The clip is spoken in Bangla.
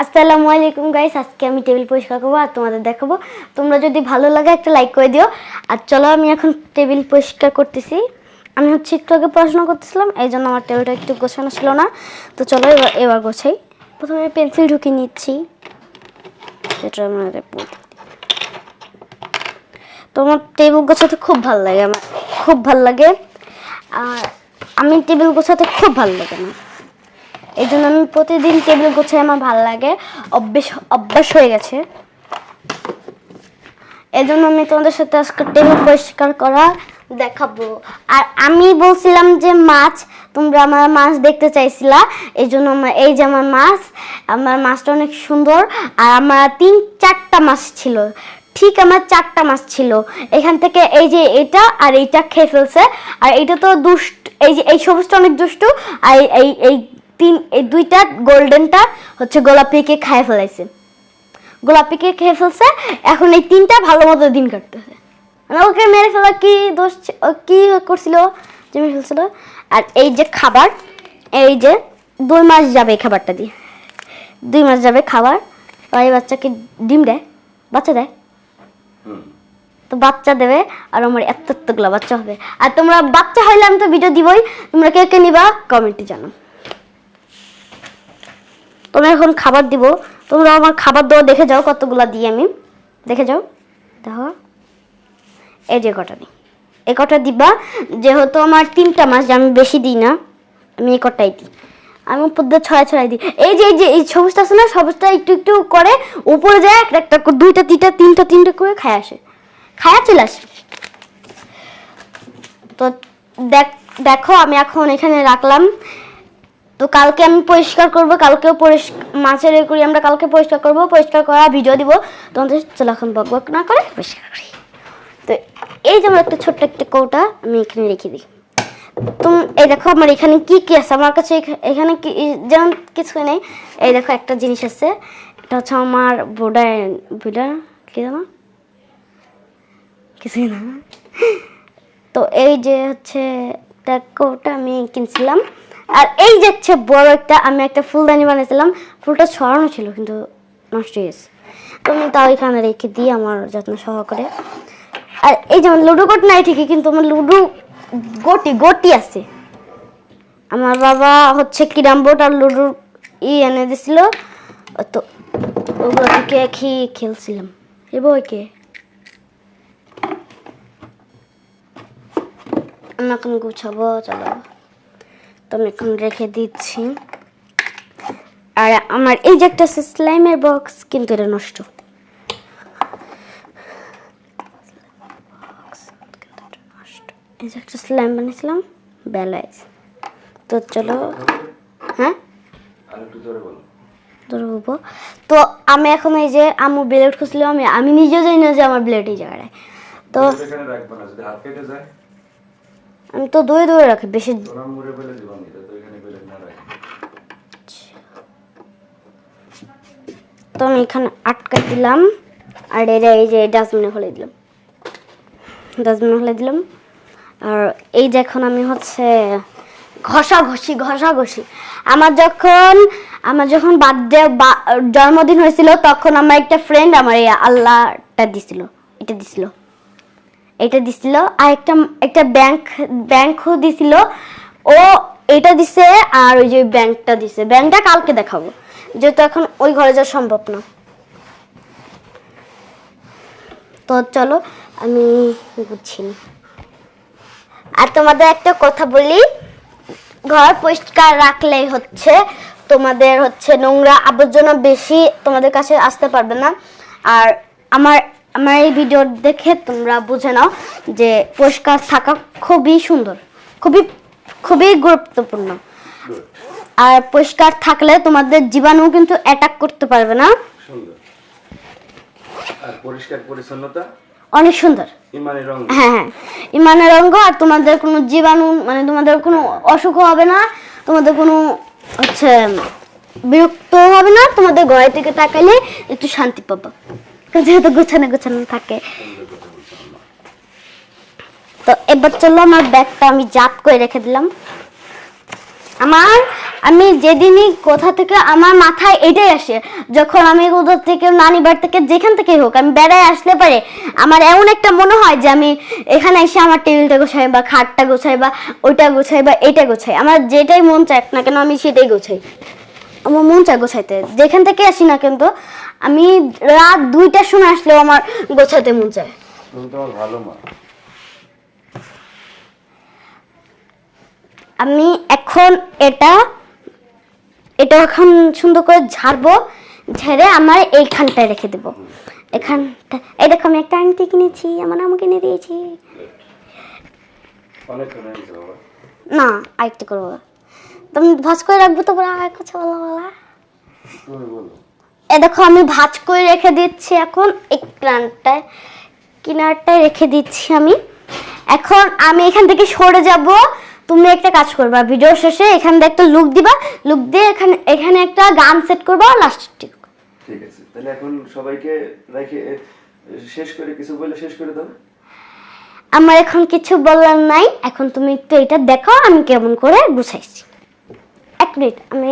আসসালামু আলাইকুম গাইস, আজকে আমি টেবিল পরিষ্কার করবো আর তোমাদের দেখাবো। তোমরা যদি ভালো লাগে একটা লাইক করে দিও। আর চলো আমি এখন টেবিল পরিষ্কার করতেছি। আমি একটু আগে পড়াশোনা করতেছিলাম, এই জন্য আমার টেবিলটা একটু গোছানো ছিল না। তো চলো এবার গোছাই। প্রথমে পেন্সিল ঢুকিয়ে নিচ্ছি। তোমার টেবিল গোছাতে খুব ভালো লাগে, আমার খুব ভালো লাগে। আর আমি টেবিল গোছাতে খুব ভালো লাগে না, এই জন্য আমি প্রতিদিন টেবিল গোছাই, আমার ভালো লাগে, অভ্যাস হয়ে গেছে। এই জন্য আমি তোমাদের সাথে আজকে টেবিল পরিষ্কার করা দেখাবো। আর আমি বলছিলাম যে মাছ, তোমরা আমার মাছ দেখতে চাইছিলা, এই জন্য এই যে আমার মাছটা অনেক সুন্দর। আর আমার 3-4টা মাছ ছিল, ঠিক আমার 4টা মাছ ছিল। এখান থেকে এই যে এটা আর এইটা খেয়ে ফেলছে। আর এইটা তো দুষ্ট, এই যে এই সবুজটা অনেক দুষ্টু। আর এই দুইটা গোল্ডেনটা হচ্ছে গোলাপিকে খেয়ে ফেলাইছে, গোলাপিকে খেয়ে ফেলছে। এখন এই 3টা ভালো মতো দিন কাটতেছে, মানে ওকে মেরে ফেলা কি দোষ, কি করছিল যে মেরে ফেলছিল। আর এই যে খাবার, এই যে 2 মাস যাবে এই খাবারটা দিয়ে, 2 মাস যাবে খাবার। আর এই বাচ্চাকে ডিম দেয়, বাচ্চা দেয়, তো বাচ্চা দেবে। আর আমার এতগুলো বাচ্চা হবে। আর তোমরা বাচ্চা হইলে আমি তো ভিডিও দিবই, তোমরা কে কে নিবা কমেন্টে জানো। তোমরা এখন খাবার দিব, তোমরা আমার খাবার দেওয়া দেখে যাও, কতগুলা দিই আমি, দেখে যাও। দেখো এই যে কটা নেই, এই কটা দিবা। যেহেতু আমার 3টা মাছ, আমি বেশি দিই না, আমি এই কটাই দিই। আমি উপর দিয়ে ছড়াই দিই। এই যে এই সবুজটা আছে না, সবুজটা একটু একটু করে উপরে যায়, একটা 2টা 3টা 3টা করে খায় আসে, খায়া চলে আসে। তো দেখো আমি এখন এখানে রাখলাম। তো কালকে আমি পরিষ্কার করবো, কালকেও মাছের করি আমরা, কালকে পরিষ্কার করবো, পরিষ্কার করা ভিডিও দিব তোমাদের। চলো এখন বক না করে পরিষ্কার করি। তো এই যে আমার একটা ছোট্ট একটা কৌটা আমি এখানে রেখে দিই। তুমি এই দেখো আমার এখানে কি কি আছে, আমার কাছে এখানে কি যেমন কিছু নেই। এই দেখো একটা জিনিস আছে, এটা হচ্ছে আমার বোর্ডা কি জানো, কিছুই না। তো এই যে হচ্ছে কৌটা আমি কিনছিলাম। আর এই যে হচ্ছে বড় আমি একটা ফুলদানি বানিয়েছিলাম, ফুলটা ছড়ানো ছিল কিন্তু নষ্ট হয়ে গেছে, তো আমি তাও এখানে রেখে দিই আমার যত্ন সহকারে। আর এই যেমন লুডো গোট নাই ঠিকই, কিন্তু আমার লুডো গোটি আছে। আমার বাবা হচ্ছে ক্যারাম বোর্ড আর লুডো এনে দিছিল, তো ওগুলো থেকে খেলছিলাম। এ বইকে আমি এখন গুছাবো, চলো তো আমি এখন রেখে দিচ্ছি। আর আমার এই যে একটা স্লাইমের বক্স, কিন্তু এটা নষ্ট। এই যে একটা স্লাইম বানিয়েছিলাম, বেলাইজ। তো চলো, হ্যাঁ ধরবো। তো আমি এখন এই যে আম্মু ব্লেড খুঁজছিল, আমি নিজেও জানি না যে আমার ব্লেড এই জায়গায়। তো আমি তো দূরে রাখি বেশি। তো আমি এখানে আটকা দিলাম। আর এই যে ডাস্টবিনে ফেলে দিলাম। আর এই যে এখন আমি হচ্ছে ঘষাঘষি। আমার যখন বার্থডে জন্মদিন হয়েছিল, তখন আমার একটা ফ্রেন্ড আমার এই আল্লাহটা দিছিল, এটা দিছিল। আর একটা ব্যাংকও দিছিল, ও এটা দিছে। আর ওই যে ব্যাংকটা দিছে, ব্যাংকটা কালকে দেখাবো, যেহেতু এখন ওই ঘরে যাওয়া সম্ভব না। তো চলো আমি বুঝছি না। আর তোমাদের একটা কথা বলি, ঘর পরিষ্কার রাখলেই হচ্ছে তোমাদের হচ্ছে নোংরা আবর্জনা বেশি তোমাদের কাছে আসতে পারবে না। আর আমার এই ভিডিও দেখে তোমরা বুঝে নাও যে পরিষ্কার থাকা খুবই সুন্দর, খুবই গুরুত্বপূর্ণ। আর পরিষ্কার থাকলে তোমাদের জীবাণু কিন্তু অ্যাটাক করতে পারবে না। আর পরিষ্কার পরিচ্ছন্নতা অনেক সুন্দর, হ্যাঁ ইমানের অঙ্গ। আর তোমাদের কোনো জীবাণু, মানে তোমাদের কোনো অসুখ হবে না, তোমাদের কোনো হচ্ছে বিরক্ত হবে না, তোমাদের ঘরে থেকে তাকালে একটু শান্তি পাবো, যেহেতু গোছানো থাকে। তো এবার চলো আমার ব্যাগটা আমি জাত করে রেখে দিলাম। আমি যেদিনই কোথা থেকে আমার মাথায় এটাই আসে, যখন আমি কোথা থেকে নানি বাড়ি থেকে যেখান থেকে হোক আমি বেড়ায় আসলে পারে আমার এমন একটা মনে হয় যে আমি এখানে এসে আমার টেবিলটা গোছাই বা খাটটা গোছাই বা ওইটা গোছাই বা এটা গোছাই, আমার যেটাই মন চায় না কেন আমি সেটাই গোছাই। আমার মন চায় গোছাইতে, যেখান থেকে আসি না কিন্তু আমি রাত 2টার সময় আসলেও আমার গোছাতে মন চায়। তুমি তোমার ভালো মা। আমি এখন এটা এখন সুন্দর করে ঝাড়বো, ঝেড়ে আমার এইখানটায় রেখে দেবো। এখানটা এই দেখো আমি একটা আংটি কিনেছি, আমার আম্মু কিনে দিয়েছি। অনেক কেন হয়েছে বাবা? না আরেকটু করবো, তুমি ভাজ করে রাখবো তো আর কিছু বলো বলা। তুমি বলো। এ দেখো আমি ভাজ করে রেখে দিচ্ছি, এখন এইখানটায় কিনারটায় রেখে দিচ্ছি আমি। এখন আমি এখান থেকে সরে যাব, তুমি একটা কাজ করবা, ভিডিও শেষে এখান দিয়ে একটা লুক দিবা, লুক দিয়ে এখানে একটা গান সেট করবা লাস্ট। ঠিক আছে, তাহলে এখন সবাইকে রেখে শেষ করে কিছু বলে শেষ করে দাও। আমার এখন কিছু বলার নাই, এখন তুমি একটু এটা দেখো আমি কেমন করে গুছাইছি। 1 মিনিট আমি